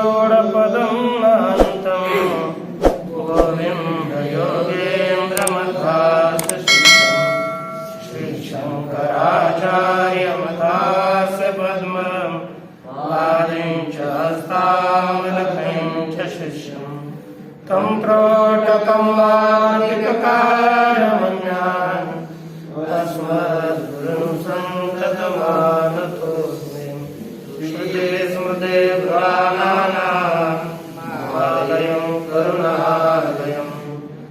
प्रौढपदं नान्तं गोविन्द योगेन्द्रमथास्य श्रीशङ्कराचार्यमथास्य पद्मं पादिं च हस्तामलकं च शिष्यं तं प्रोटकं वादिककारमन्यान् अस्मद्गुरुं सन्ततमानतोऽस्मि श्रुते स्मृते पुराणानामालयं करुणालयं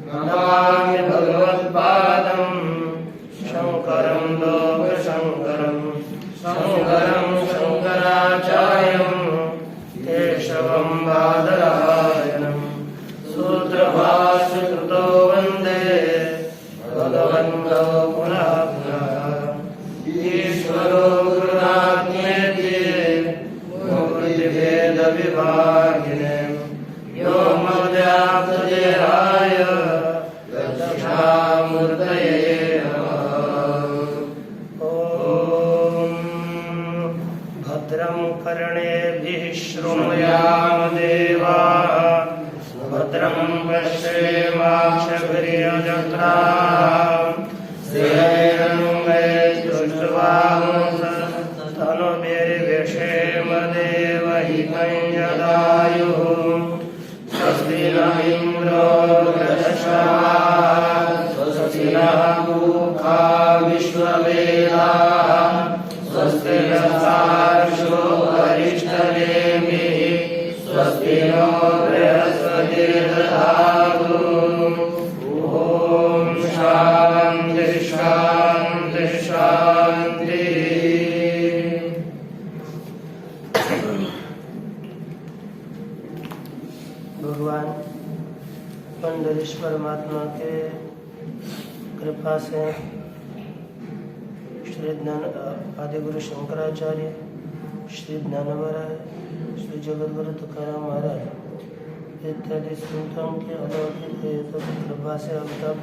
नमामि भगवत्पादं शङ्करं लोकशङ्करं शङ्करं शङ्कराचार्यं केशवं बादरायणं सूत्रभाष्यकृतो वन्दे भगवन्तो पुनः पुनः ईश्वरो गुरुरात्मेति मूर्तिभेदविभागिने व्योमव्याप्तदेहाय दक्षिणामूर्तये नमः। ॐ भद्रं कर्णेभिः शृणुयाम देवाः भद्रं पश्येमाक्षभिर्यजत्राः तनुभिर्व्यशेम देवहितं यदायुः स्वस्ति न इन्द्रो वृधश्रवाः स्वस्ति नः पूषा विश्ववेदाः स्वस्ति नस्तार्क्ष्यो अरिष्टनेमिः स्वस्ति नो बृहस्पतिर्दधातु। ॐ शान्ति शान्ति शान्ति। भगवान पंडरीश परमात्मा के कृपा से श्री ज्ञान आदिगुरु शंकराचार्य, श्री ज्ञानवराय, श्री जगद्गुरु तुकाराम महाराज इत्यादि संतों के अलौकिक कृपा से अब तक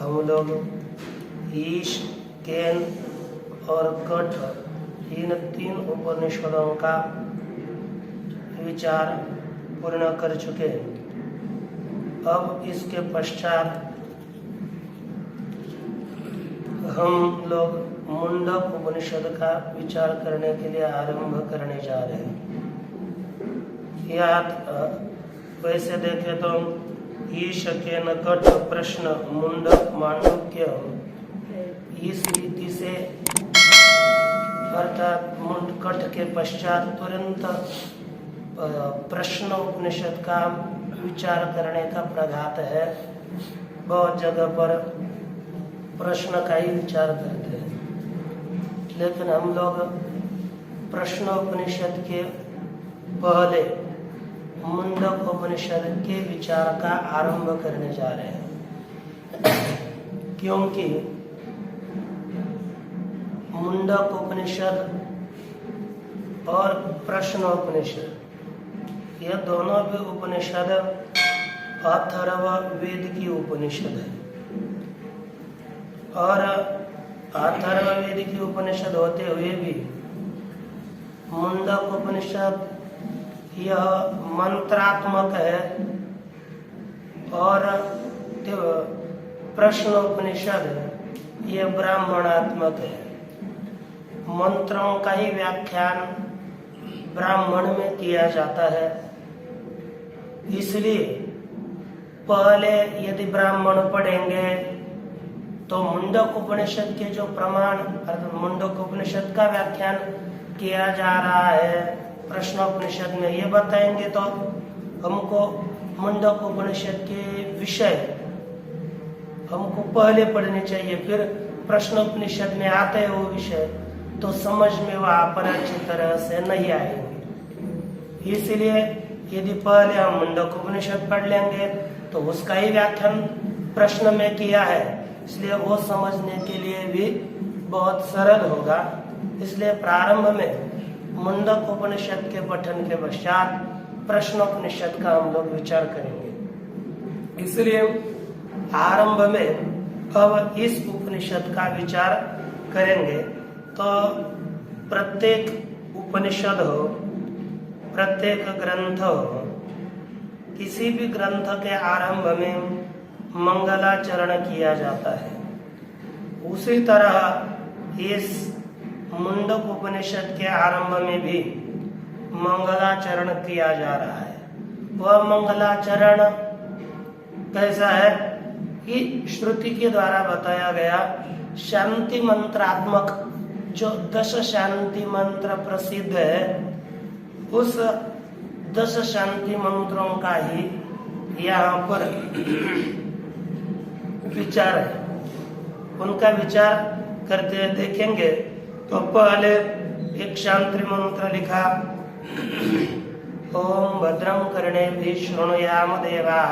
हम लोग ईश, केन और कठ इन तीन उपनिषदों का विचार पूर्ण कर चुके। अब इसके पश्चात हम लोग मुंडक उपनिषद का विचार करने के लिए आरंभ करने जा रहे हैं। याद वैसे देखें तो ईश के नकट प्रश्न मुंडक मांडुक्य इस रीति से अर्थात मुंडकट के पश्चात तुरंत प्रश्न उपनिषद का विचार करने का प्रघात है। बहुत जगह पर प्रश्न का ही विचार करते हैं, लेकिन हम लोग प्रश्न उपनिषद के पहले मुंडक उपनिषद के विचार का आरंभ करने जा रहे हैं, क्योंकि मुंडक उपनिषद और प्रश्न उपनिषद ये दोनों भी उपनिषद अथर्व वेद की उपनिषद है। और अथर्व वेद की उपनिषद होते हुए भी मुंडक उपनिषद यह मंत्रात्मक है और प्रश्न उपनिषद यह ब्राह्मणात्मक है। मंत्रों का ही व्याख्यान ब्राह्मण में किया जाता है, इसलिए पहले यदि ब्राह्मण पढ़ेंगे तो मुंडक उपनिषद के जो प्रमाण मुंडक उपनिषद का व्याख्यान किया जा रहा है प्रश्नोपनिषद में ये बताएंगे, तो हमको मुंडक उपनिषद के विषय हमको पहले पढ़ने चाहिए, फिर प्रश्नोपनिषद में आते हैं वो विषय तो समझ में वहां पर अच्छी तरह से नहीं आएंगे। इसलिए यदि पहले हम मुंडक उपनिषद पढ़ लेंगे तो उसका ही व्याख्यान प्रश्न में किया है, इसलिए वो समझने के लिए भी बहुत सरल होगा। इसलिए प्रारंभ में मुंडक उपनिषद के पठन के पश्चात प्रश्नोपनिषद का हम लोग विचार करेंगे। इसलिए आरंभ में अब इस उपनिषद का विचार करेंगे। तो प्रत्येक उपनिषद हो प्रत्येक ग्रंथ, किसी भी ग्रंथ के आरंभ में मंगलाचरण किया जाता है। उसी तरह इस मुंडक उपनिषद के आरंभ में भी मंगलाचरण किया जा रहा है। वह मंगलाचरण कैसा है कि श्रुति के द्वारा बताया गया शांति मंत्रात्मक जो 10 शांति मंत्र प्रसिद्ध है, उस 10 शांति मंत्रों का ही यहाँ पर विचार है। उनका विचार करते देखेंगे तो पहले एक शांति मंत्र लिखा, ओम भद्रं कर्णेभिः शृणुयाम देवाः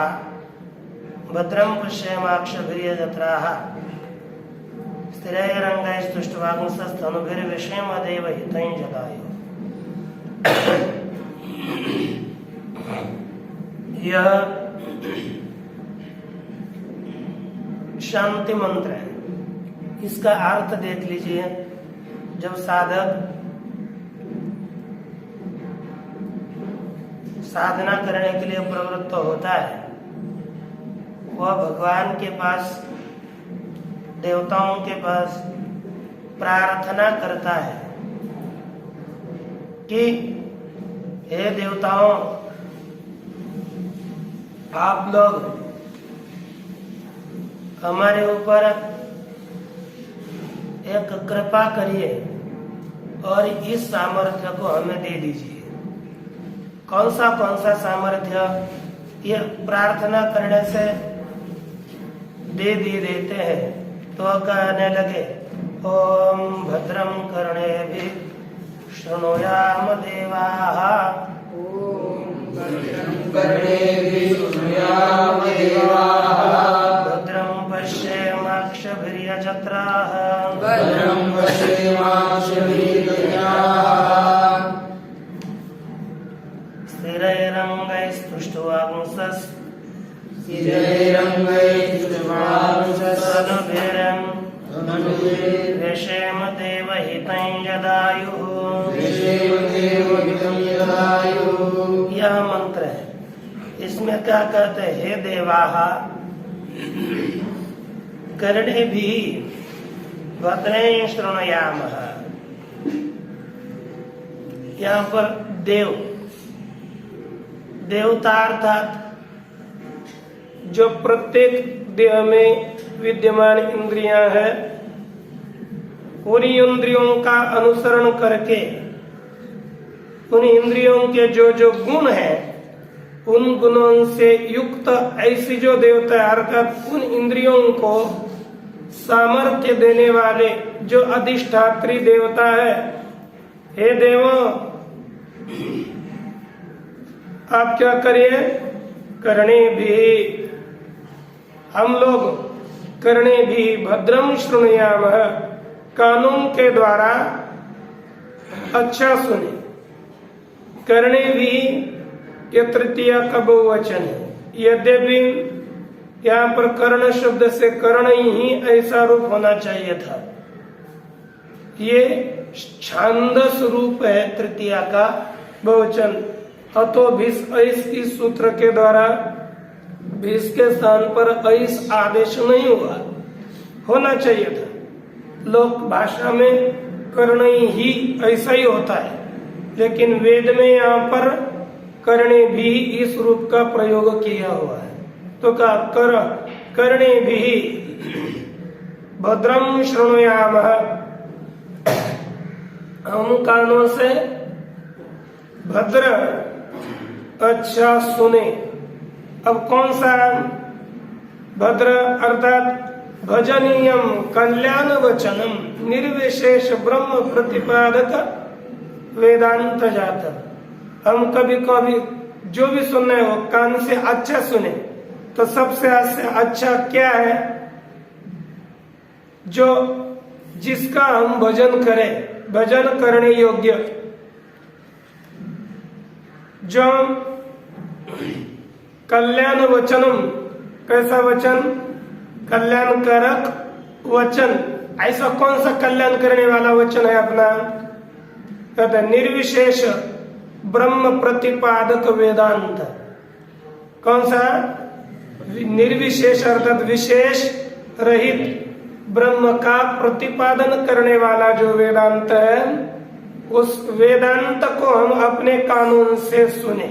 भद्रं पश्येमाक्षभिर्यजत्राः स्थिरैरङ्गैस्तुष्ट्वागुंसस्तनूभिर्विषेम देवहितैर्जगायुः। यह शांति मंत्र है। इसका अर्थ देख लीजिए। जब साधक साधना करने के लिए प्रवृत्त होता है, वह भगवान के पास, देवताओं के पास प्रार्थना करता है कि हे देवताओं, आप लोग हमारे ऊपर एक कृपा करिए और इस सामर्थ्य को हमें दे दीजिए। कौन सा सामर्थ्य? ये प्रार्थना करने से देते हैं। तो कहने लगे, ओम भद्रं कर्णेभिः शृणुयाम देवाः भद्रं पश्येमाक्षभिर्यजत्राः स्थिरैरङ्गैस्तुष्ट्वागुंसस्तनूभिर्विषेम देवहितैर्जगायुः। यह मंत्र है। इसमें क्या कहते हैं? हे देवाः कर्णेभिः भद्रं शृणुयामः। यहाँ पर देवता अर्थात जो प्रत्येक देह में विद्यमान इंद्रियां हैं, उन इंद्रियों का अनुसरण करके उन इंद्रियों के जो गुण हैं, उन गुणों से युक्त ऐसी जो देवता अर्थात उन इंद्रियों को सामर्थ्य देने वाले जो अधिष्ठात्री देवता है, हे देवों, आप क्या करिए? करणे भी, हम लोग करणे भी भद्रम शृणुयाम, कानून के द्वारा अच्छा सुने। करणे भी ये तृतीया का बहुवचन है। यद्यपि यहाँ पर कर्ण शब्द से कर्ण ही ऐसा रूप होना चाहिए था। ये छांदस रूप है तृतीया का बहुवचन। अतो भिस ऐस इस सूत्र के द्वारा भिस के स्थान पर ऐस आदेश नहीं हुआ, होना चाहिए था। लोक भाषा में कर्ण ही ऐसा ही होता है, लेकिन वेद में यहाँ पर करणे भी इस रूप का प्रयोग किया हुआ है। तो का करणे भी भद्रम शृणुयामः, हम कानों से भद्र अच्छा सुने। अब कौन सा भद्र? अर्थात भजनीयम कल्याण वचनम निर्विशेष ब्रह्म प्रतिपादक वेदांत जात। हम कभी कभी जो भी सुनने हो कान से अच्छा सुने। तो सबसे अच्छा क्या है? जो जिसका हम भजन करें, भजन करने योग्य, जो कल्याण वचनम, कैसा वचन? कल्याणकारक वचन। ऐसा कौन सा कल्याण करने वाला वचन है अपना? कहते निर्विशेष ब्रह्म प्रतिपादक वेदांत। कौन सा? निर्विशेष अर्थात विशेष रहित ब्रह्म का प्रतिपादन करने वाला जो वेदांत है, उस वेदांत को हम अपने कानून से सुने।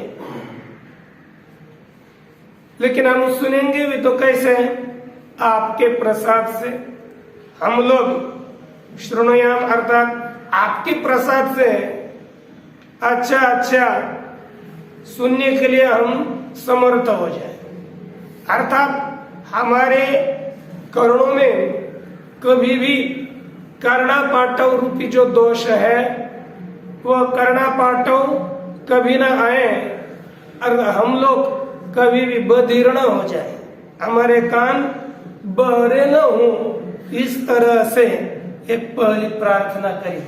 लेकिन हम सुनेंगे भी तो कैसे? आपके प्रसाद से। हम लोग श्रृणुयाम अर्थात आपके प्रसाद से अच्छा सुनने के लिए हम समर्थ हो जाए। अर्थात हमारे कर्णों में कभी भी कर्णापाटव रूपी जो दोष है, वह कर्णापाटव कभी ना आए और हम लोग कभी भी बधिर न हो जाए, हमारे कान बहरे न हो। इस तरह से एक पहली प्रार्थना करी।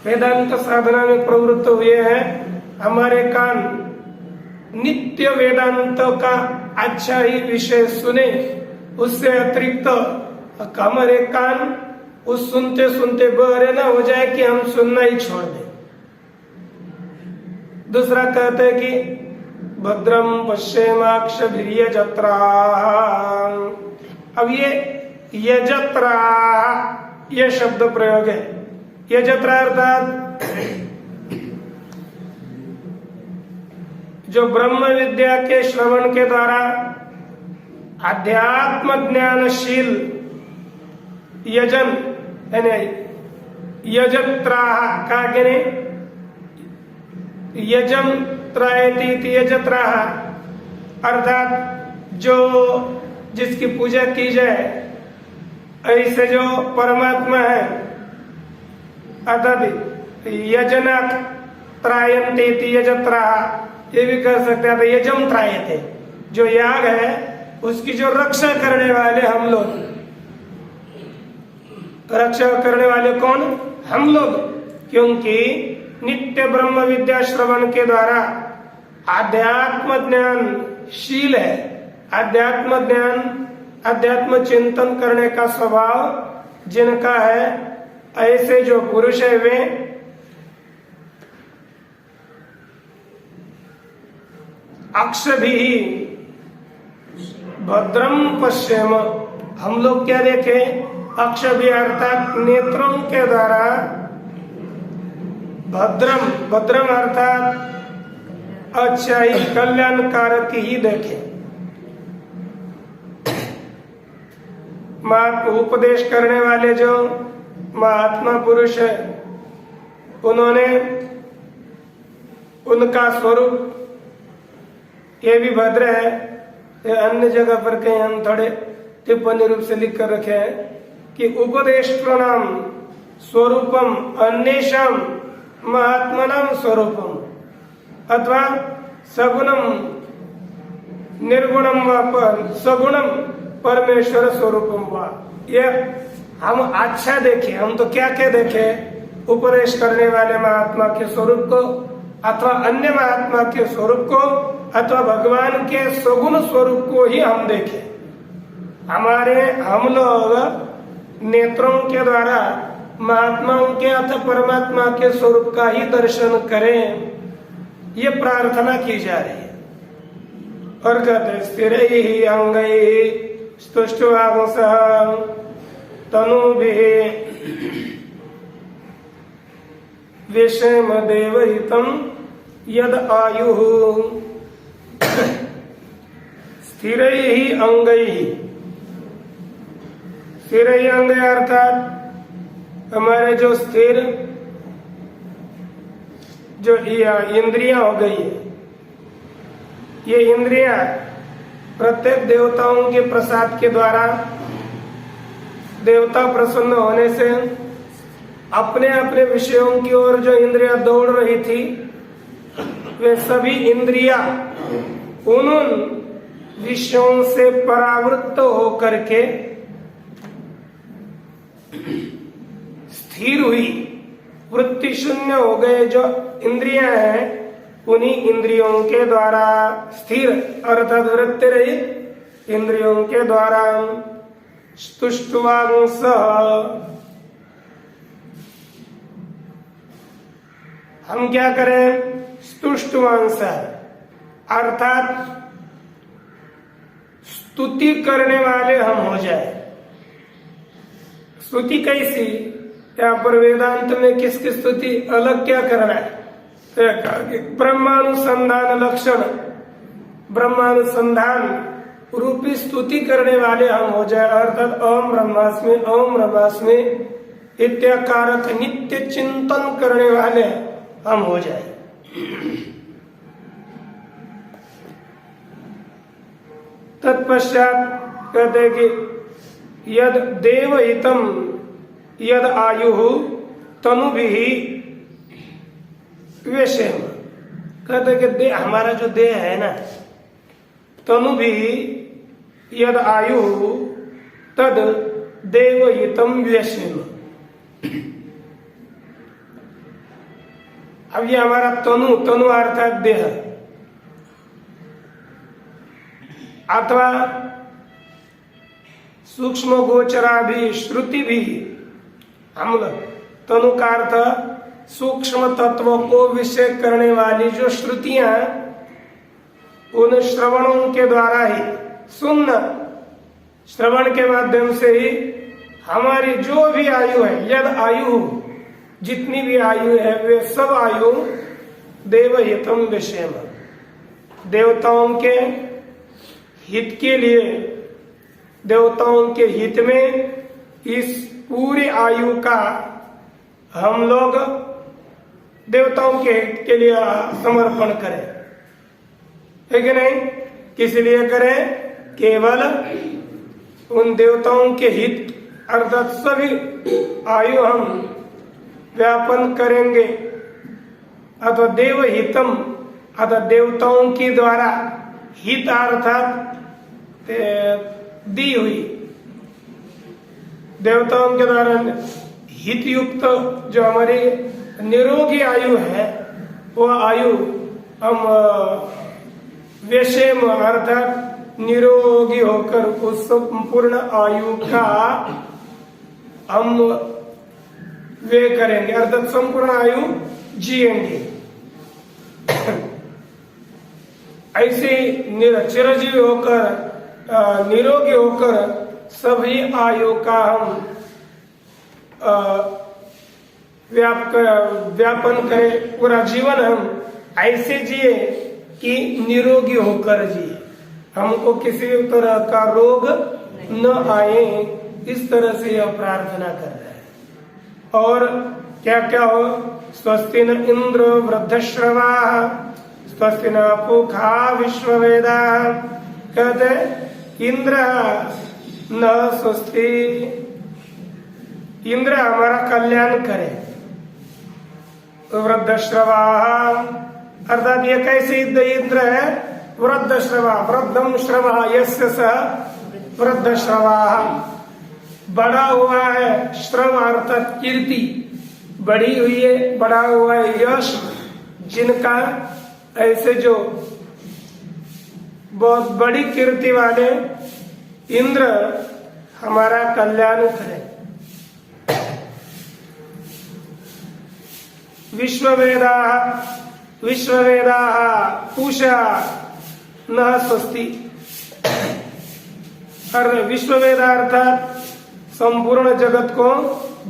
वेदांत साधना में प्रवृत्त हुए हैं, हमारे कान नित्य वेदांत का अच्छा ही विषय सुने। उससे अतिरिक्त हमारे कान उस सुनते सुनते बहरे न हो जाए कि हम सुनना ही छोड़ दें। दूसरा कहते हैं कि भद्रम पश्येमाक्षभिर्यजत्रा। अब ये यजत्रा, ये शब्द प्रयोग है। यजत्रा अर्थात जो ब्रह्म विद्या के श्रवण के द्वारा अध्यात्म ज्ञानशील यजन यजत्रा का यजम त्रायती यजत्रा अर्थात जो जिसकी पूजा की जाए, ऐसे जो परमात्मा है अर्थात यजना त्रायंती यजत्रा, ये भी कर सकते हैं। यजम त्रायते, जो याग है उसकी जो रक्षा करने वाले हम लोग। रक्षा करने वाले कौन? हम लोग, क्योंकि नित्य ब्रह्म विद्या श्रवण के द्वारा आध्यात्म ज्ञानशील है। आध्यात्म ज्ञान, अध्यात्म चिंतन करने का स्वभाव जिनका है, ऐसे जो पुरुष है वे अक्षभी भद्रम पश्येम। हम लोग क्या देखे? अक्षभी अर्थात नेत्रों के द्वारा भद्रम, भद्रम अर्थात अच्छाई कल्याणकारक ही देखे। उपदेश करने वाले जो महात्मा पुरुष है, उन्होंने उनका स्वरूप ये भी भद्र है। ये अन्य जगह पर कहीं हम थोड़े टिप्पणी रूप से लिख कर रखे हैं कि उपदेश प्रणाम स्वरूपम अन्येषाम महात्मनाम स्वरूपम अथवा सगुणम निर्गुणम व सगुणम परमेश्वर स्वरूपम वा। ये हम अच्छा देखे, हम तो क्या क्या देखे? उपदेश करने वाले महात्मा के स्वरूप को अथवा अन्य महात्मा के स्वरूप को अथवा भगवान के सगुण स्वरूप को ही हम देखे। हम लोग नेत्रों के द्वारा महात्माओं के अथवा परमात्मा के स्वरूप का ही दर्शन करें, ये प्रार्थना की जा रही है। और कहते स्थिरैहि अंगैहि स्तुष्ट्वांसः तनुभिः विषम देवहितं यद आयुः। स्थिरैहि अंगैहि, स्थिरैहि अंग अर्थात हमारे जो स्थिर जो इंद्रियां हो गई है, ये इंद्रियां प्रत्येक देवताओं के प्रसाद के द्वारा देवता प्रसन्न होने से अपने अपने विषयों की ओर जो इंद्रियां दौड़ रही थी, वे सभी इंद्रियां उन विषयों से परावृत्त होकर के स्थिर हुई, वृत्ति शून्य हो गए। जो इंद्रियां हैं उन्हीं इंद्रियों के द्वारा स्थिर अर्थात वृत्ति रहित इंद्रियों के द्वारा स्तुष्ट्वांसः हम क्या करें? स्तुष्टवांस, अर्थात स्तुति करने वाले हम हो जाए। स्तुति कैसी, यहाँ पर वेदांत में किसकी स्तुति अलग क्या करना है, ब्रह्मानुसंधान लक्षण, ब्रह्मानुसंधान रूपी स्तुति करने वाले हम हो जाए। अर्थात ओम ब्रह्मास्मि इत्याकारक नित्य चिंतन करने वाले हम हो जाए। तत्पश्चात कहते हैं कि यद देवहितम यद आयु तनु भी वेशेम, कहते हैं कि हमारा जो देह है ना, तनु भी यद आयु तद देवहितम वेशेम। अब ये हमारा तनु अर्थात देह, अथवा सूक्ष्म गोचरा भी श्रुति भी, हम तनु का अर्थ सूक्ष्म तत्वों को विषय करने वाली जो श्रुतियां, उन श्रवणों के द्वारा ही सुनना, श्रवण के माध्यम से ही हमारी जो भी आयु है, यद आयु, जितनी भी आयु है वे सब आयु देवहितम विषय, देवताओं के हित के लिए, देवताओं के हित में इस पूरी आयु का हम लोग देवताओं के हित के लिए समर्पण करें, है कि नहीं? किस लिए करें? केवल उन देवताओं के हित अर्थात सभी आयु हम व्यापन करेंगे, अथवा देवहितम अथवा देवताओं के द्वारा हित अर्थात दी हुई, देवताओं के द्वारा हित युक्त जो हमारी निरोगी आयु है, वह आयु हम वेशेम अर्थात निरोगी होकर उस संपूर्ण आयु का हम वे करेंगे, अर्थात संपूर्ण आयु जिएंगे। ऐसे चिरंजीवी होकर निरोगी होकर सभी आयु का हम व्यापन करें, पूरा जीवन हम ऐसे जिए कि निरोगी होकर जिए, हमको किसी तरह का रोग न आए, इस तरह से यह प्रार्थना कर रहे हैं। और क्या क्या हो, स्वस्ति न इंद्र वृद्धश्रवा स्वस्ति न पूखा विश्ववेदा, कहते इंद्र न स्वस्ति, इंद्र हमारा कल्याण करे, वृद्धश्रवा अर्थात ये कैसे इंद्र है, वृद्धश्रवा, वृद्धम श्रवा यस्य सः वृद्धश्रवा, बड़ा हुआ है, श्रव अर्थात कीर्ति, बढ़ी हुई है, बड़ा हुआ है यश, जिनका ऐसे जो बहुत बड़ी कीर्ति वाले इंद्र हमारा कल्याण करें। विश्ववेदा विश्ववेदा पूषा न स्वस्ति, और विश्ववेदा अर्थात संपूर्ण जगत को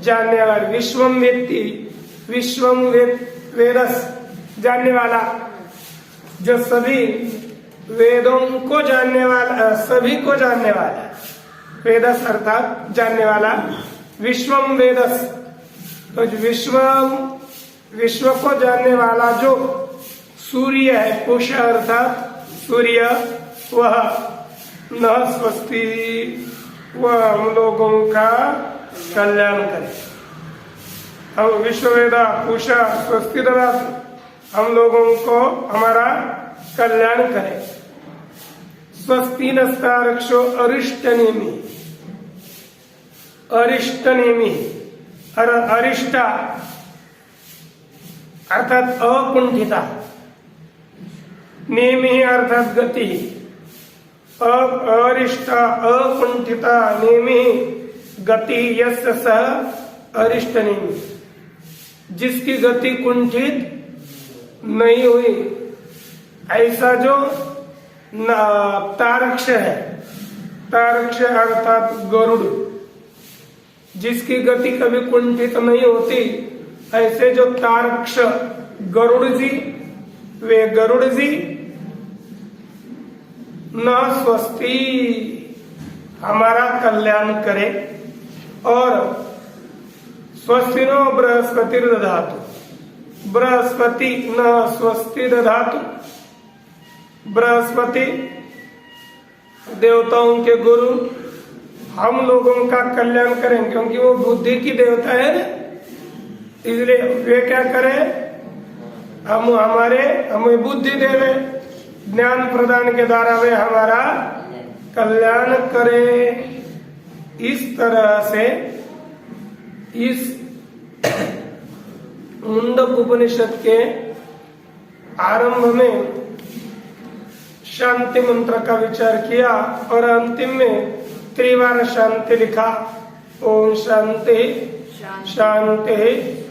जानने वाला, विश्वम वेत्ति, विश्वम वेदस जानने वाला, जो सभी वेदों को जानने वाला, सभी को जानने वाला, वेदस अर्थात जानने वाला, विश्वम वेदस, तो विश्व को जानने वाला जो सूर्य है, पुष अर्थात सूर्य, वह न स्वस्ति, वह हम लोगों का कल्याण करे। हम विश्ववेदा पूषा स्वस्ति द्वारा हम लोगों को हमारा कल्याण करे। स्वस्ति नस्तारक्षो अरिष्टनेमि, अरिष्टनेमि अरिष्टा अर्थात अकुंठिता, नेमि अर्थात गति, अरिष्टा अकुंठिता नेमि गति यस्य सः अरिष्टनेमि, जिसकी गति कुंठित नहीं हुई, ऐसा जो तारक्ष है, तारक्ष अर्थात गरुड़, जिसकी गति कभी कुंठित नहीं होती, ऐसे जो तारक्ष गरुड़ जी, वे गरुड़ जी न स्वस्ति, हमारा कल्याण करे, और स्वस्तिनो बृहस्पति दधातु, बृहस्पति न स्वस्ति दधातु, बृहस्पति देवताओं के गुरु हम लोगों का कल्याण करें, क्योंकि वो बुद्धि की देवता है ना, इसलिए वे क्या करें, हमें बुद्धि देवे, ज्ञान प्रदान के द्वारा वे हमारा कल्याण करे। इस तरह से इस मुंडक उपनिषद के आरंभ में शांति मंत्र का विचार किया और अंतिम में त्रिवार शांति लिखा, ओम शांति शांति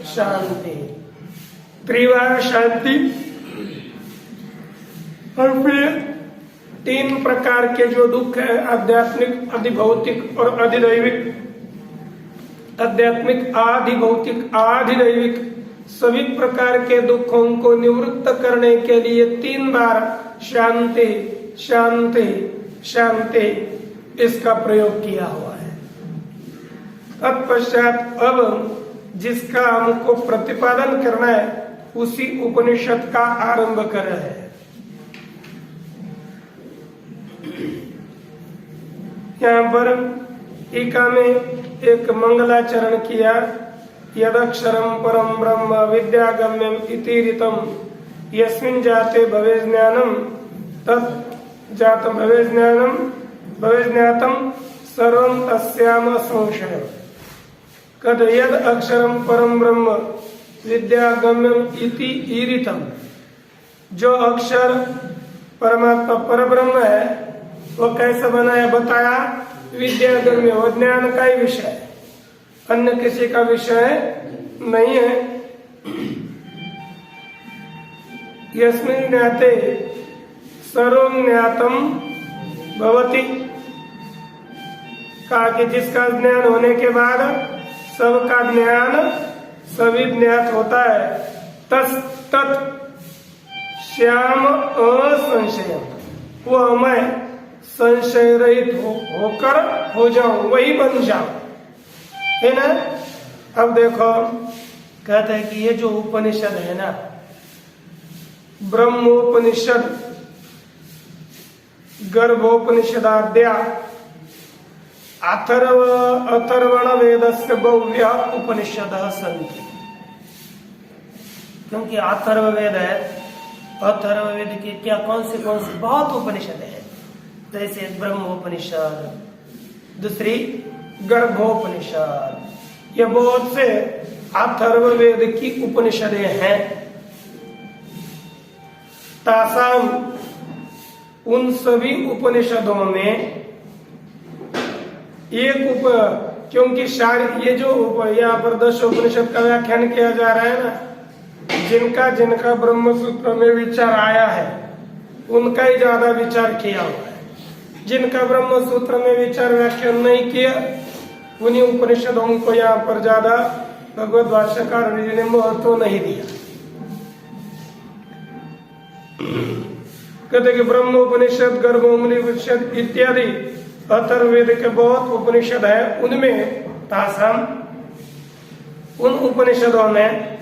शांति, त्रिवार शांति। और फिर 3 प्रकार के जो दुख है, आध्यात्मिक, अधिभौतिक और अधिदैविक, आध्यात्मिक, आधिभौतिक, आधिदैविक, सभी प्रकार के दुखों को निवृत्त करने के लिए 3 बार शांति शांति शांति इसका प्रयोग किया हुआ है। तत्पश्चात अब जिसका हमको प्रतिपादन करना है उसी उपनिषद का आरंभ कर रहे हैं। यहाँ पर टीका में एक मंगलाचरण किया, यदक्षरम परम ब्रह्म विद्यागम्यम इति ऋतम यस्मिन् जाते भवे ज्ञानम तत् जात भवे ज्ञानम भवे ज्ञातम सर्वं तस्याम संशय। कद यद अक्षरम परम ब्रह्म विद्यागम्यम इति ईरितम, जो अक्षर परमात्मा परब्रह्म है वो कैसे बना है बताया, विद्यागम्य, वो ज्ञान का ही विषय है, अन्य किसी का विषय नहीं है। यस्मिन् ज्ञाते सर्वं ज्ञातम भवति, कहा कि जिसका ज्ञान होने के बाद सबका ज्ञान सभी ज्ञात होता है। तस् तत् श्याम असंशय, वो मैं संशय रहित होकर हो जाऊं, वही बन जाऊं, है ना। अब देखो कहते हैं कि ये जो उपनिषद है ना, ब्रह्मोपनिषद, गर्भोपनिषदाद्या अथर्वण वेदस्य बह्व्यः उपनिषदः सन्ति। क्योंकि अथर्व वेद है, अथर्व वेद की क्या कौन सी बहुत उपनिषद है, जैसे ब्रह्मोपनिषद, दूसरी गर्भोपनिषद, ये बहुत से अथर्व वेद की उपनिषदें हैं। तासाम, उन सभी उपनिषदों में एक क्योंकि ये जो यहाँ पर 10 उपनिषद का व्याख्यान किया जा रहा है ना, जिनका जिनका ब्रह्म सूत्र में विचार आया है उनका ही ज्यादा विचार किया हुआ है। जिनका ब्रह्म सूत्र में विचार व्याख्यान नहीं किया उन्हीं उपनिषदों को यहाँ पर ज्यादा भगवत भाष्यकार ने महत्व नहीं दिया। कहते कि ब्रह्मोपनिषद, गर्भोपनिषद इत्यादि अथर्ववेद के बहुत उपनिषद है, उनमें तासाम, उन उपनिषदों में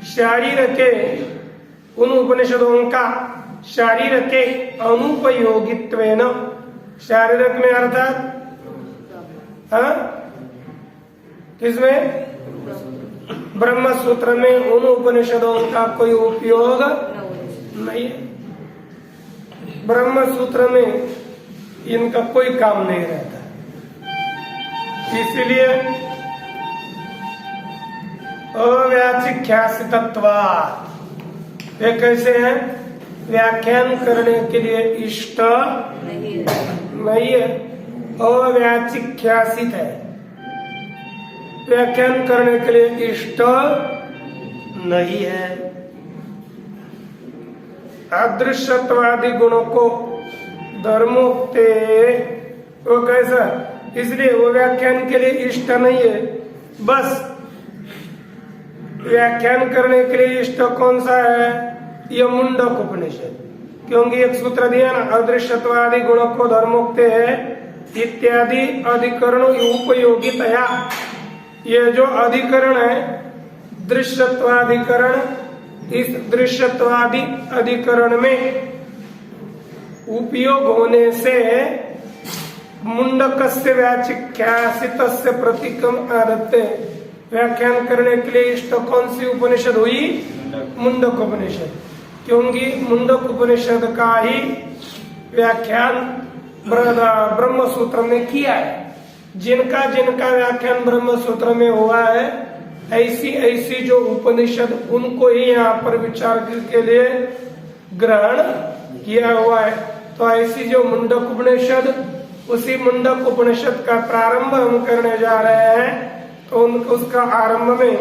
शारीर के, उन उपनिषदों का शारीर के अनुपयोगित्वेन, शारीरक में अर्थात किसमें, ब्रह्म सूत्र में उन उपनिषदों का कोई उपयोग नहीं है। ब्रह्म सूत्र में इनका कोई काम नहीं रहता, इसलिए अव्याचिख्यासितत्वात्, वे कैसे हैं, व्याख्यान करने के लिए इष्ट नहीं है, अव्याचिख्यासित है, व्याख्यान करने के लिए इष्ट नहीं है। अदृश्यत्वादि गुणों को धर्मोक्ते, वो कैसा, इसलिए वो व्याख्यान के लिए इष्ट नहीं है। बस व्याख्यान करने के लिए इष्ट कौन सा है? ये मुंडक उपनिषद, क्योंकि एक सूत्र दिया ना, अदृश्यत्वादि गुणों को धर्मोक्ते है इत्यादि अधिकरण उपयोगितया। ये जो अधिकरण है दृश्यत्वाधिकरण, इस दृश्यत्वादि अधिकरण में उपयोग होने से मुंडकस्य व्याचिख्यासितस्य प्रतीकम आदत्ते, व्याख्यान करने के लिए इष्ट कौन सी उपनिषद हुई? मुंडक उपनिषद, क्योंकि मुंडक उपनिषद का ही व्याख्यान ब्रह्म सूत्र में किया है। जिनका जिनका व्याख्यान ब्रह्म सूत्र में हुआ है, ऐसी ऐसी जो उपनिषद, उनको ही यहाँ पर विचार के लिए ग्रहण किया हुआ है। तो ऐसी जो मुंडक उपनिषद, उसी मुंडक उपनिषद का प्रारंभ हम करने जा रहे हैं। तो उसका आरंभ में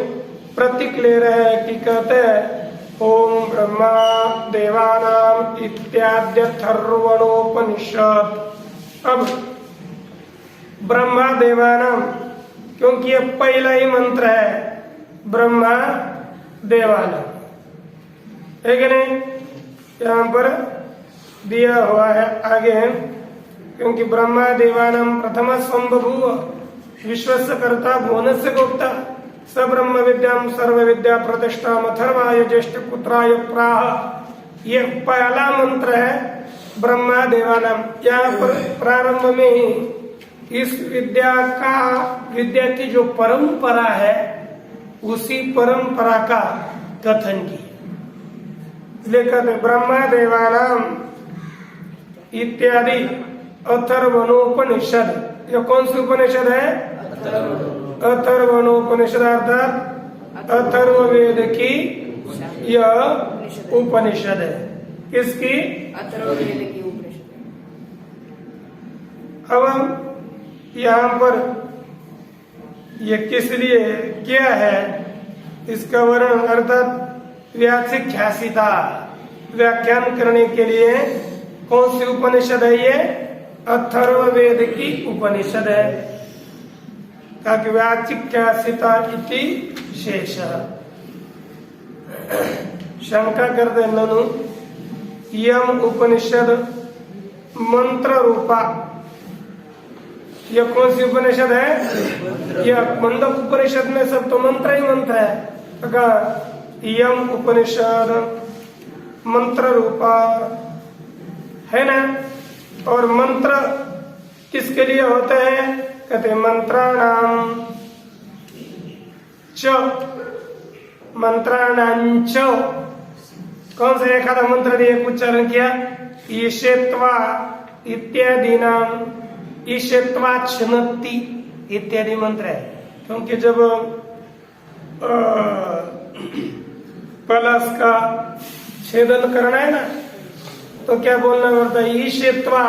प्रतीक ले रहे हैं कि कहते हैं ओम ब्रह्मा देवानाम इत्याद्यथर्वणोपनिषद। अब ब्रह्मा देवानाम, क्योंकि ये पहला ही मंत्र है, ब्रह्मा देवानाम है कि नहीं? यहाँ पर दिया हुआ है आगे, क्योंकि ब्रह्मा देवानाम प्रथम संबभूव विश्वस्य कर्ता भुवनस्य गोप्ता स ब्रह्म विद्याम सर्व विद्या प्रतिष्ठा अथर्वाय ज्येष्ठ पुत्राय प्राह। ये पहला मंत्र है ब्रह्मा देवानाम। यहाँ पर प्रारंभ में ही इस विद्या की जो परंपरा है, उसी परंपरा का कथन किया। लेकर ब्रह्मा देवानाम इत्यादि अथर्वणोपनिषद, ये कौन सी उपनिषद है? अथर्वणोपनिषद, अर्थात अथर्ववेद की यह उपनिषद है। किसकी? अथर्ववेद की उपनिषद। अब हम यहाँ पर ये किस लिए क्या है इसका वर्णन, अर्थात व्याचिख्यासिता, व्याख्यान करने के लिए कौन सी उपनिषद है? ये अथर्ववेद की उपनिषद है। ताकि व्याचिख्यासिता इति शेष। शंका करते ननु यम उपनिषद मंत्र रूपा, यह कौन सी उपनिषद है? यह मुंडक उपनिषद में सब तो मंत्र ही मंत्र है। यम उपनिषद मंत्र रूपा है ना। और मंत्र किसके लिए होते हैं? कहते मंत्राणाम च, मंत्राणांच, कौन सा एक आधा मंत्र दिए उच्चारण किया? ईशेत्वा इत्यादि नाम, ईशेत्वा छनत्ति इत्यादि मंत्र है। क्योंकि जब पलस का छेदन करना है ना, तो क्या बोलना पड़ता है? ईशेत्वा,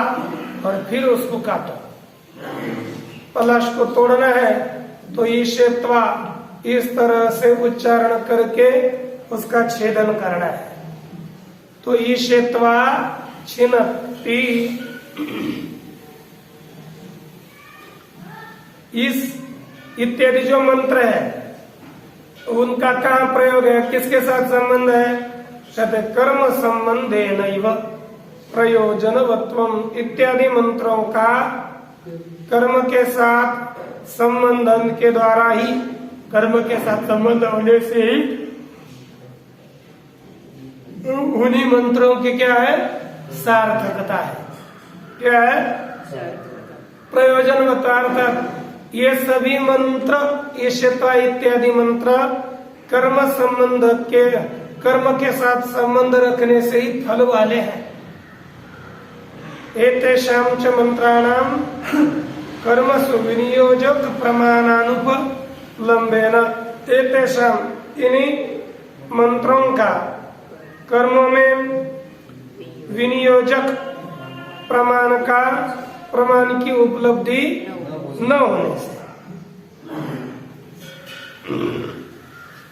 और फिर उसको काटो। पलाश को तोड़ना है तो ईशेत्वा, इस तरह से उच्चारण करके उसका छेदन करना है। तो ईशेत्वा छिन्नति, इस इत्यादि जो मंत्र है उनका कहाँ प्रयोग है? किसके साथ संबंध है? कहते कर्म संबंधे नैव प्रयोजनवत्वम, इत्यादि मंत्रों का कर्म के साथ संबंधन के द्वारा ही, कर्म के साथ संबंध होने से ही उन्हीं मंत्रों की क्या है? सार्थकता है। क्या है? प्रयोजनवत्व, अर्थात ये सभी मंत्र, ईशेत्वा इत्यादि मंत्र कर्म संबंध के, कर्म के साथ संबंध रखने से ही फल वाले हैं। एतेषां च मंत्राणाम कर्मसु विनियोजक प्रमाणानुपलम्बेन, एतेषां इन्हीं मंत्रों का कर्मों में विनियोजक प्रमाण की उपलब्धि न होने से।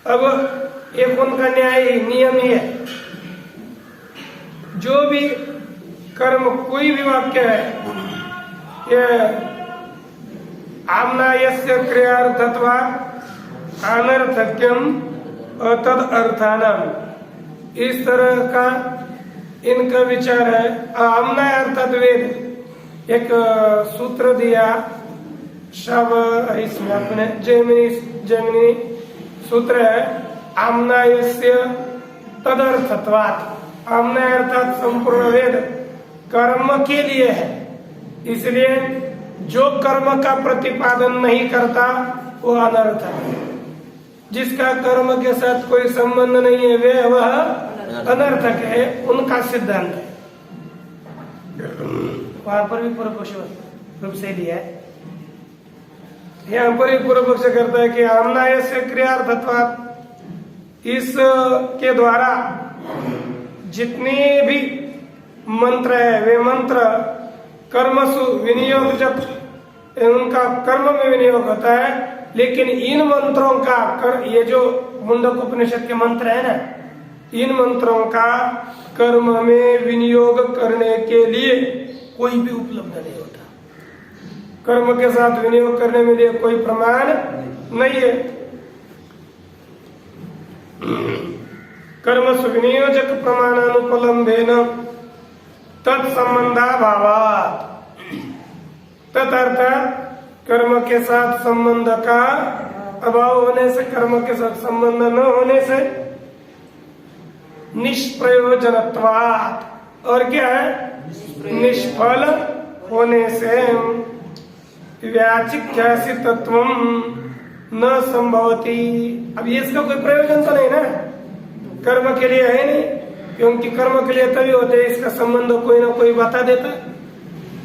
अब एक उनका न्याय नियम ही है। जो भी कर्म कोई भी वाक्य है, ये आम्नायस्य क्रियार्थत्वा अनर्थक्यम तद अर्थानाम, इस तरह का इनका विचार है। आम्नाय अर्थात वेद, एक सूत्र दिया इसमें अपने जैमिनी सूत्र है, आम्नायस्य तदर्थत्वात्। आम्नाय अर्थात संपूर्ण वेद कर्म के लिए है, इसलिए जो कर्म का प्रतिपादन नहीं करता वो अनर्थ है। जिसका कर्म के साथ कोई संबंध नहीं है वह अनर्थक है, उनका सिद्धांत है। वहां पर भी पूर्व पक्ष रूप से लिया है, यहाँ पर ही पूर्व पक्ष करता है कि आम्नाय से क्रियार्थत्वात्, इस के द्वारा जितने भी मंत्र है वे मंत्र कर्मसु विनियोगजक, उनका कर्म में विनियोग होता है। लेकिन इन मंत्रों का ये जो मुंडक उपनिषद के मंत्र है ना, इन मंत्रों का कर्म में विनियोग करने के लिए कोई भी उपलब्ध नहीं होता। कर्म के साथ विनियोग करने में लिए कोई प्रमाण नहीं है। कर्मसु विनियोजक प्रमाणानुपलम्बेन तत्संबंधाभावात्, तदर्थात कर्म के साथ संबंध का अभाव होने से, कर्म के साथ संबंध न होने से निष्प्रयोजनत्वात्, और क्या है, निष्फल होने से व्याचिख्यासितत्वम न संभवती। अब ये इसका कोई प्रयोजन तो नहीं ना, कर्म के लिए है नहीं, क्योंकि कर्म के लिए तभी होते हैं इसका संबंध कोई ना कोई बता देता,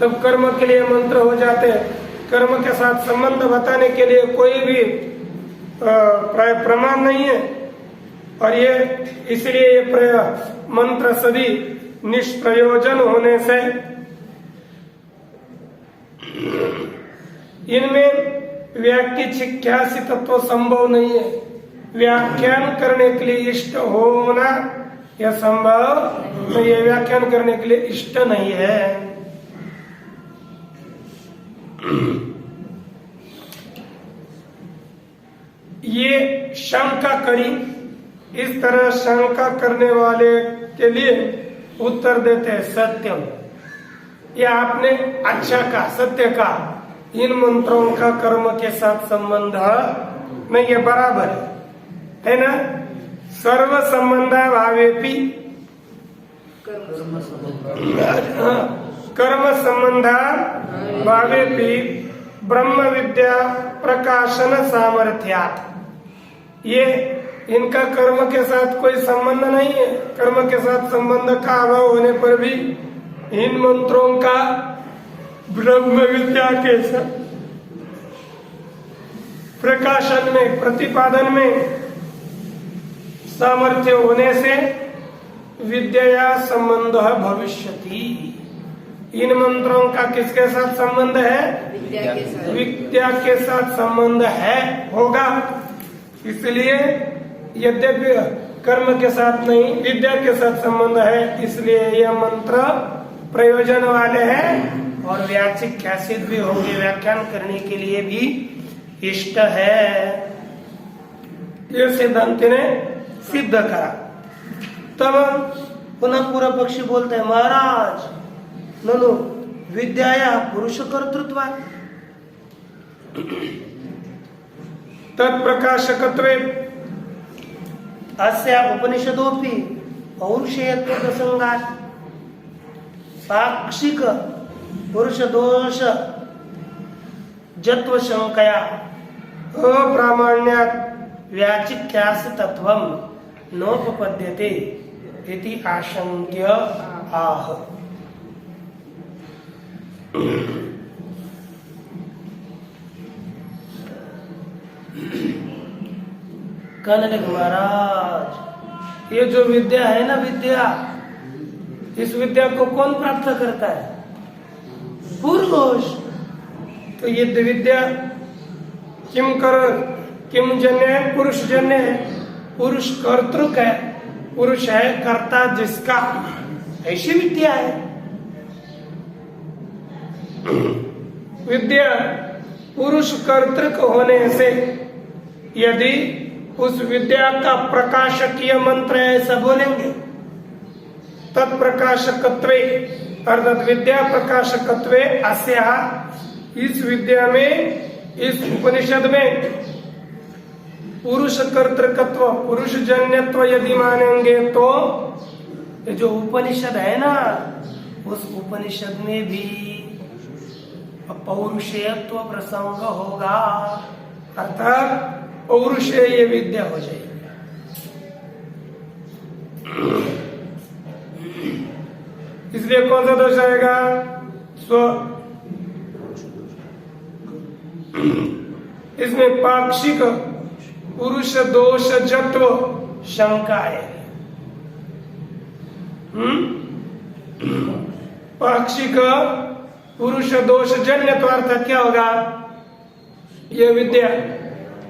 तब कर्म के लिए मंत्र हो जाते हैं। कर्म के साथ संबंध बताने के लिए कोई भी प्रमाण नहीं है, और ये इसलिए ये मंत्र सभी निष्प्रयोजन होने से इनमें व्याख्यासी तत्व संभव नहीं है। व्याख्यान करने के लिए इष्ट होना यह संभव नहीं है, व्याख्यान करने के लिए इष्ट नहीं है। ये शंका करी, इस तरह शंका करने वाले के लिए उत्तर देते हैं सत्यम, ये आपने अच्छा कहा, सत्य कहा, इन मंत्रों का कर्म के साथ संबंध नहीं है, बराबर है ना। सर्व संबंधा भावेपि, कर्म संबंधा भावेपि ब्रह्म विद्या प्रकाशन सामर्थ्यात्, ये इनका कर्म के साथ कोई संबंध नहीं है। कर्म के साथ संबंध का अभाव होने पर भी इन मंत्रों का ब्रह्म विद्या के प्रकाशन में, प्रतिपादन में सामर्थ्य होने से विद्या संबंध भविष्यति। इन मंत्रों का किसके साथ संबंध है, विद्या के साथ संबंध है, होगा। इसलिए यद्यपि कर्म के साथ नहीं विद्या के साथ संबंध है, इसलिए यह मंत्र प्रयोजन वाले हैं और व्याचिख्यासित भी होंगे, व्याख्यान करने के लिए भी इष्ट है। ये सिद्धांत ने सिद्ध करा। तब पुनः पूर्व पक्षी बोलते हैं, महाराज ननु विद्याया पुरुष कर्तृत्व तत्प्रकाशकत्वे अस्या उपनिषदोपि पौरुषेयत्व प्रसंगात् पाक्षिक पुरुष दोष जत्व शंकया अप्रामाण्यात् व्याचिख्यासितत्वं नोपपद्यते इति आशंक्य आह। कहने लगे, महाराज ये जो विद्या है ना, विद्या, इस विद्या को कौन प्राप्त करता है, पुरुष। तो ये विद्या किम कर किम जन्य है, पुरुष जन्य है। पुरुष कर्तृक है, पुरुष है कर्ता जिसका, ऐसी विद्या है। विद्या पुरुष कर्तृक होने से यदि उस विद्या का प्रकाशकीय मंत्र है, ऐसा बोलेंगे, तत्प्रकाशकत्वे अर्थात विद्या प्रकाशकत्वे अस्या, इस विद्या में, इस उपनिषद में पुरुष कर्तृकत्व, पुरुष जन्यत्व यदि मानेंगे तो ये जो उपनिषद है ना, उस उपनिषद में भी पौरुषेयत्व प्रसंग होगा, अर्थात पौरुषेय विद्या हो जाएगी। इसलिए कौन सा दोष आएगा? इसमें पाक्षिक पुरुष दोष जत्व शंका है। पाक्षिक पुरुष दोष जन्य तो अर्थ क्या होगा? ये विद्या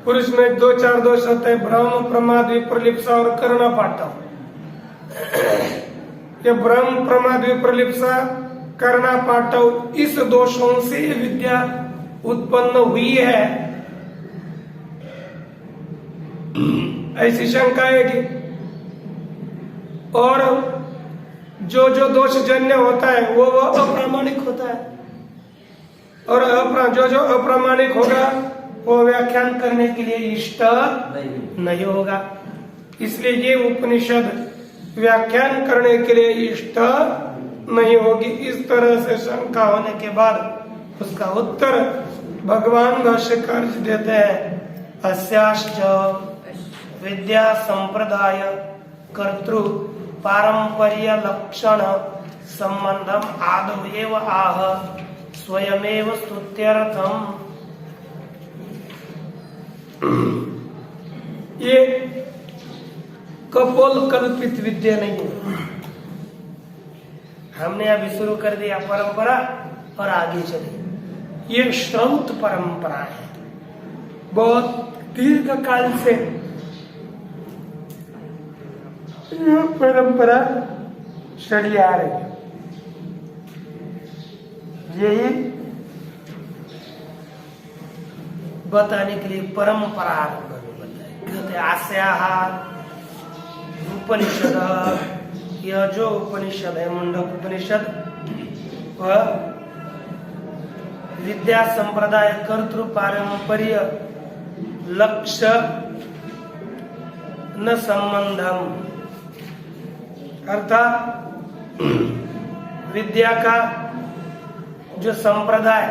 पुरुष में 2-4 दोष होते हैं, भ्रम, प्रमाद, विप्रलिप्सा और करुणा पाठव। ये भ्रम, प्रमाद, विप्रलिप्सा, करुणा पाठव, इस दोषों से ये विद्या उत्पन्न हुई है, ऐसी शंका है कि। और जो जो दोष जन्य होता है वो अप्रामाणिक होता है, और जो अप्रामाणिक होगा वो व्याख्यान करने के लिए इष्ट नहीं होगा। इसलिए ये उपनिषद व्याख्यान करने के लिए इष्ट नहीं होगी। इस तरह से शंका होने के बाद उसका उत्तर भगवान भाष्यकार जी देते हैं, अस्याश्च विद्या संप्रदाय कर्तृ पारंपर्य लक्षण संबंधम आदौ एव आह स्वयमेव स्तुत्यर्थम। ये कपोल कल्पित विद्या नहीं है, हमने अभी शुरू कर दिया परंपरा और आगे चले। ये श्रौत परंपरा है, बहुत दीर्घ काल से परंपरा चली आ रही है। यही बताने के लिए परंपरा कहते आस्याः उपनिषद, यह जो उपनिषद है मुंडक उपनिषद, वह विद्या संप्रदाय कर्तृ पारंपर्य लक्ष्य न संबंधम, अर्थात विद्या का जो संप्रदाय,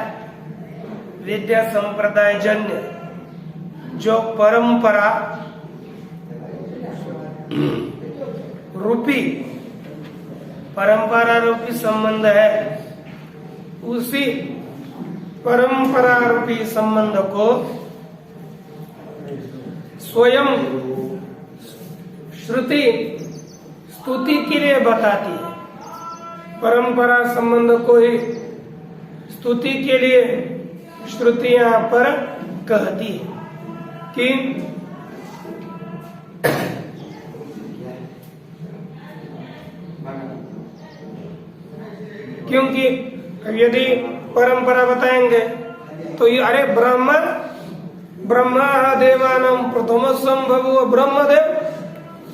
विद्या संप्रदाय जन्य जो परंपरा रूपी, परंपरा रूपी संबंध है, उसी परंपरा रूपी संबंध को स्वयं श्रुति स्तुति के लिए बताती है। परंपरा संबंध को ही स्तुति के लिए श्रुति यहाँ पर कहती है कि क्योंकि यदि परंपरा बताएंगे तो ये अरे ब्रह्मा देवानां प्रथम संभव ब्रह्मदेव,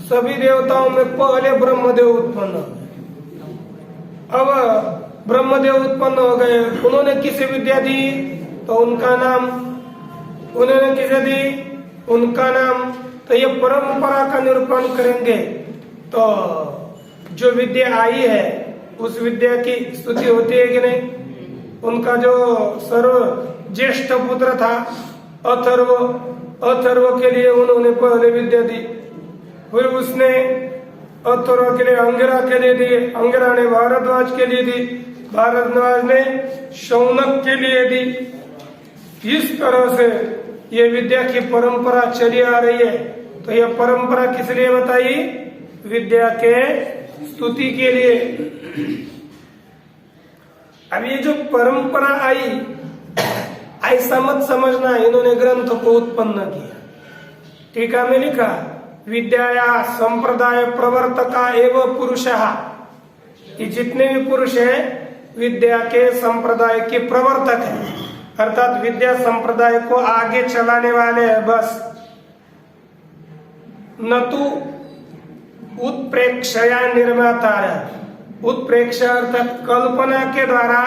सभी देवताओं में पहले ब्रह्मदेव उत्पन्न हो गए। अब ब्रह्मदेव उत्पन्न हो गए, उन्होंने किसे विद्या दी तो उनका नाम, उन्होंने किसे दी उनका नाम। तो ये परंपरा का निरूपण करेंगे तो जो विद्या आई है उस विद्या की स्तुति होती है कि नहीं। उनका जो सर्व ज्येष्ठ पुत्र था अथर्व के लिए उन्होंने पहले विद्या दी, फिर उसने अथर्व के लिए अंगिरा के लिए दी, अंगिरा ने भारद्वाज के लिए दी, भारद्वाज ने शौनक के लिए दी। इस तरह से ये विद्या की परंपरा चली आ रही है। तो यह परंपरा किस लिए बताई? विद्या के स्तुति के लिए। अब ये जो परंपरा आई, ऐसा मत समझना इन्होंने ग्रंथ को उत्पन्न किया। टीका में लिखा विद्याया संप्रदाय प्रवर्तका एवं पुरुषः, कि जितने भी पुरुष हैं विद्या के संप्रदाय के प्रवर्तक हैं, अर्थात विद्या संप्रदाय को आगे चलाने वाले हैं बस। न तो उत्प्रेक्षया निर्माता, उत्प्रेक्षा अर्थात कल्पना के द्वारा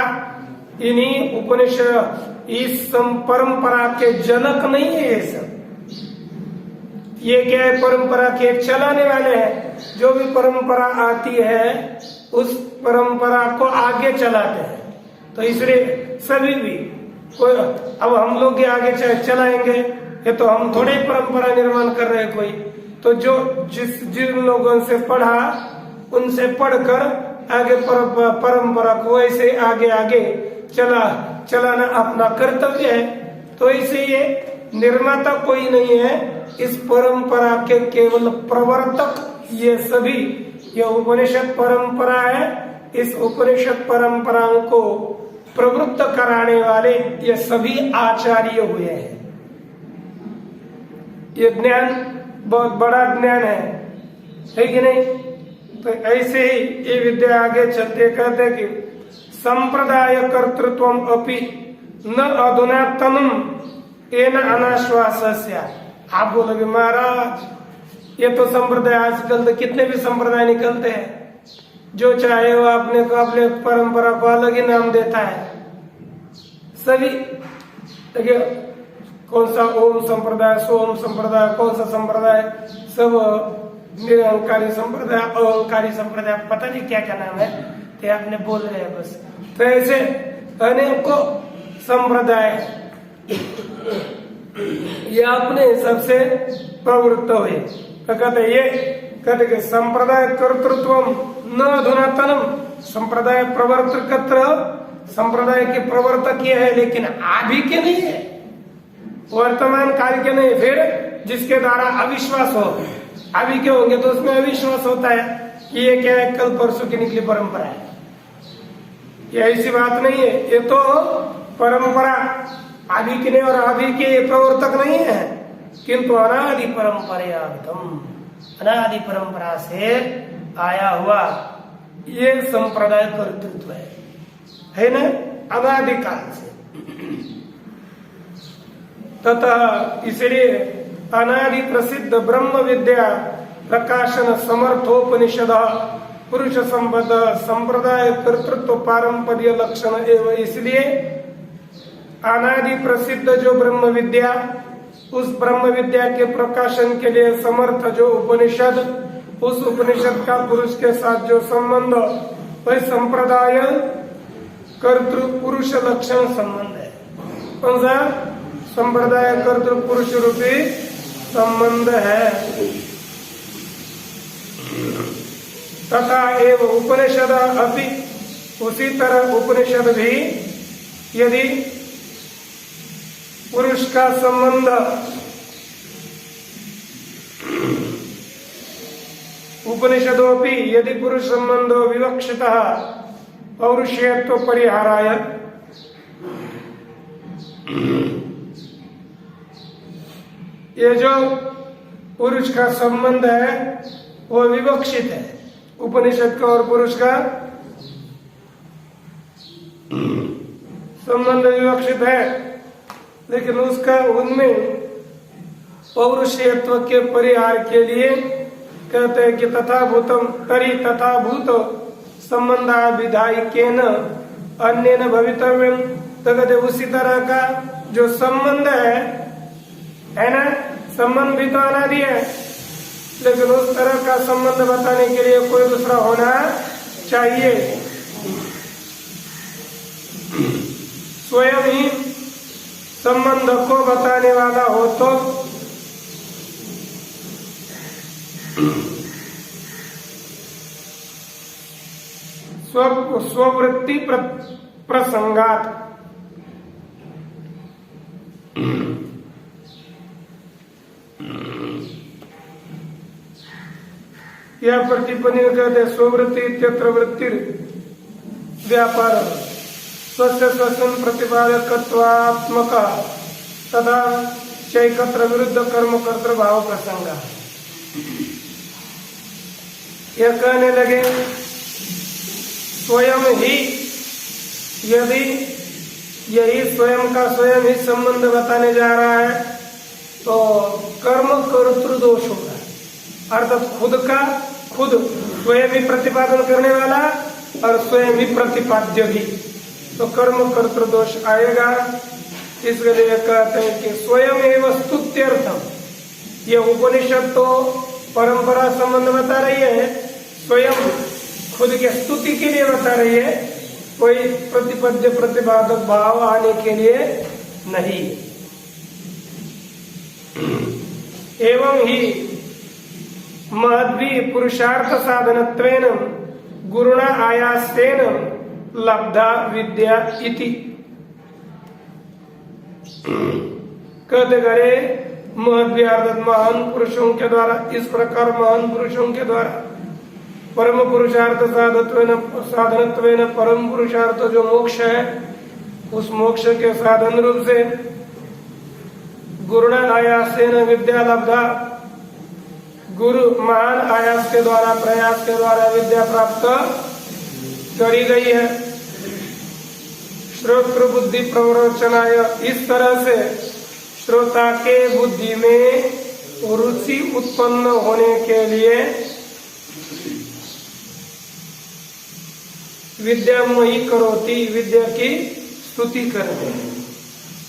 इन्हीं उपनिषद इस परंपरा के जनक नहीं है। ये सब ये क्या है, परंपरा के चलाने वाले हैं। जो भी परंपरा आती है उस परंपरा को आगे चलाते हैं। तो इसलिए सभी भी कोई, अब हम लोग के आगे चलाएंगे, ये तो हम थोड़े परंपरा निर्माण कर रहे हैं कोई। तो जो जिन लोगों से पढ़ा उनसे पढ़कर आगे परंपरा को ऐसे आगे आगे चलाना अपना कर्तव्य है। तो ऐसे ये निर्माता कोई नहीं है, इस परंपरा के केवल प्रवर्तक ये सभी, ये उपनिषद परंपरा है। इस उपनिषद परंपराओं को प्रवृत्त कराने वाले ये सभी आचार्य हुए हैं। ये ज्ञान बहुत बड़ा ज्ञान है कि नहीं? तो ऐसे ही ये विद्या आगे चलते कहते कि संप्रदाय कर्तृत्वम अपि न अधुनातनम एन अनाश्वासस्य। आप बोलोगे महाराज ये तो संप्रदाय, आजकल तो कितने भी संप्रदाय निकलते हैं, जो चाहे वो अपने को अपने परंपरा को अलग ही नाम देता है। सभी देखिए कौन सा ओम संप्रदाय, सोम संप्रदाय, कौन सा संप्रदाय, सब निरंकारी संप्रदाय, अहंकारी संप्रदाय, पता नहीं क्या क्या नाम है, तो आपने बोल रहे हैं बस। तो ऐसे अनेकों संप्रदाय ये अपने हिसाब से प्रवृत्त हुए। तो कहते कि संप्रदाय कर्तृत्व न अधुनातनम, संप्रदाय प्रवर्तकत्र, संप्रदाय के प्रवर्तक ये है लेकिन अभी के नहीं है, वर्तमान काल के नहीं। फिर जिसके द्वारा अविश्वास हो, अभी के होंगे तो उसमें अविश्वास होता है कि ये क्या है, कल परसों की निकली परंपरा है। ये ऐसी बात नहीं है, ये तो परंपरा अभी के नहीं और अभी के प्रवर्तक नहीं है, किंतु अनादि परंपरागतम, अनादि परंपरा से आया हुआ ये संप्रदाय कर्तृत्व है ना, अनादिकाल से। तथा इसलिए अनादि प्रसिद्ध ब्रह्म विद्या प्रकाशन समर्थोपनिषद पुरुष संबद्ध संप्रदाय कर्तृत्व पारंपर्य लक्षण एवं, इसलिए अनादि प्रसिद्ध जो ब्रह्म विद्या, उस ब्रह्म विद्या के प्रकाशन के लिए समर्थ जो उपनिषद, उस उपनिषद का पुरुष के साथ जो संबंध, वह संप्रदाय कर्तृ पुरुष लक्षण संबंध है। कौन सा? संप्रदाय कर्तृ पुरुष रूपी संबंध है। तथा एवं उपनिषद अभी, उसी तरह उपनिषद भी यदि पुरुष का संबंध उपनिषदोपि यदि पुरुष संबंधो विवक्षितः पौरुषेयत्व परिहाराय, ये जो पुरुष का संबंध है वो विवक्षित है, उपनिषद का और पुरुष का संबंध विवक्षित है, लेकिन उसका उनमें पौरुषेयत्व के परिहार के लिए कहते हैं कि तथा भूतम तरी तथा भूत संबंधाभिधायिकेन अन्येन भवितव्यम। तो कहते उसी तरह का जो संबंध है ना, संबंध भी तो अनादि है, लेकिन उस तरह का संबंध बताने के लिए कोई दूसरा होना चाहिए। स्वयं ही संबंध को बताने वाला हो तो स्ववृत्ति प्रसंगात, यह प्रतिपन्नी कहते स्ववृत्ति इत्यत्र वृत्ति व्यापार स्वस्य स्वसन प्रतिपादकत्वात्मक तथा चैकत्र विरुद्ध कर्म कर्तृ भाव प्रसंग। यह कहने लगे स्वयं ही, यदि यही स्वयं का स्वयं ही संबंध बताने जा रहा है तो कर्म कर्तृ दोष होगा, अर्थात खुद का खुद स्वयं ही प्रतिपादन करने वाला और स्वयं ही प्रतिपाद्य भी, तो कर्म कर्तृ दोष आएगा। इसलिए कहते हैं कि स्वयं एवं स्तुत्यर्थम, ये उपनिषद तो परंपरा संबंध बता रही है, स्वयं खुद के स्तुति के लिए बता रही है, कोई प्रतिपद्य प्रतिपादक भाव आने के लिए नहीं। एवं ही महद्वी पुरुषार्थ साधनत्वेन गुरुणा आयासेन लब्धा विद्या इति। कहते करे महद्वी अर्थात महान पुरुषों के द्वारा, इस प्रकार महान पुरुषों के द्वारा परम पुरुषार्थ साधनत्वेन परम पुरुषार्थ जो मोक्ष है, उस मोक्ष के साधन रूप से गुरुणा आयासेन विद्या लब्धा, गुरु महान आयास के द्वारा प्रयास के द्वारा विद्या प्राप्त करी गई है। श्रोत्र बुद्धि प्रवचनाय, इस तरह से श्रोता के बुद्धि में रुचि उत्पन्न होने के लिए विद्यामयी करोति, विद्या की स्तुति करते हैं।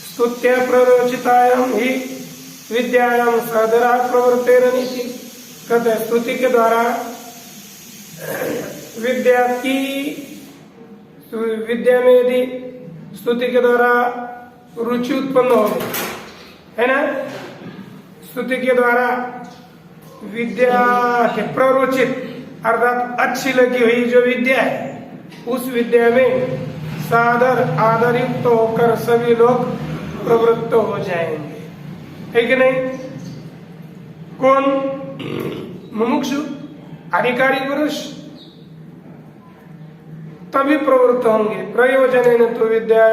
स्तुत्या प्ररोचितायाम ही विद्यायाम सदरा प्रवर्तेरनीति। कहते हैं स्तुति के द्वारा विद्या में यदि स्तुति के द्वारा रुचि उत्पन्न हो गई है ना, स्तुति के द्वारा विद्या के प्ररोचित अर्थात अच्छी लगी हुई जो विद्या है, उस विद्या में सादर आदरयुक्त होकर सभी लोग प्रवृत्त हो जाएंगे, है कि नहीं? कौन? मुमुक्षु अधिकारी पुरुष तभी प्रवृत्त होंगे। प्रयोजन तो विद्या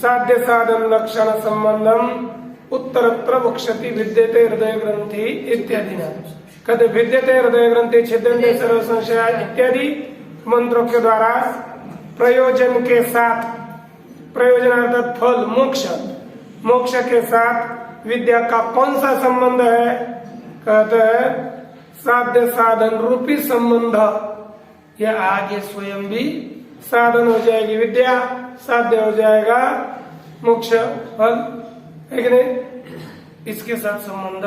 साध्य साधन लक्षण संबंधम उत्तरत्र वक्षति विद्यते हृदय ग्रंथि इत्यादि न। कहते विद्यते हृदय ग्रंथि छिद्यन्ते सर्व संशय इत्यादि मंत्रों के द्वारा प्रयोजन के साथ, प्रयोजन अर्थात फल मोक्ष, मोक्ष के साथ विद्या का कौन सा संबंध है? कहते हैं साध्य साधन रूपी संबंध। यह आगे स्वयं भी साधन हो जाएगी, विद्या साध्य हो जाएगा, मोक्ष फल, है कि नहीं? इसके साथ संबंध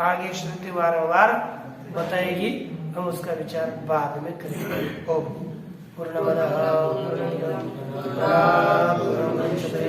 आगे श्रुति बारंबार बताएगी, हम उसका विचार बाद में करेंगे। ओम पूर्णमदः पूर्णमिदं पूर्णात् पूर्णमुदच्यते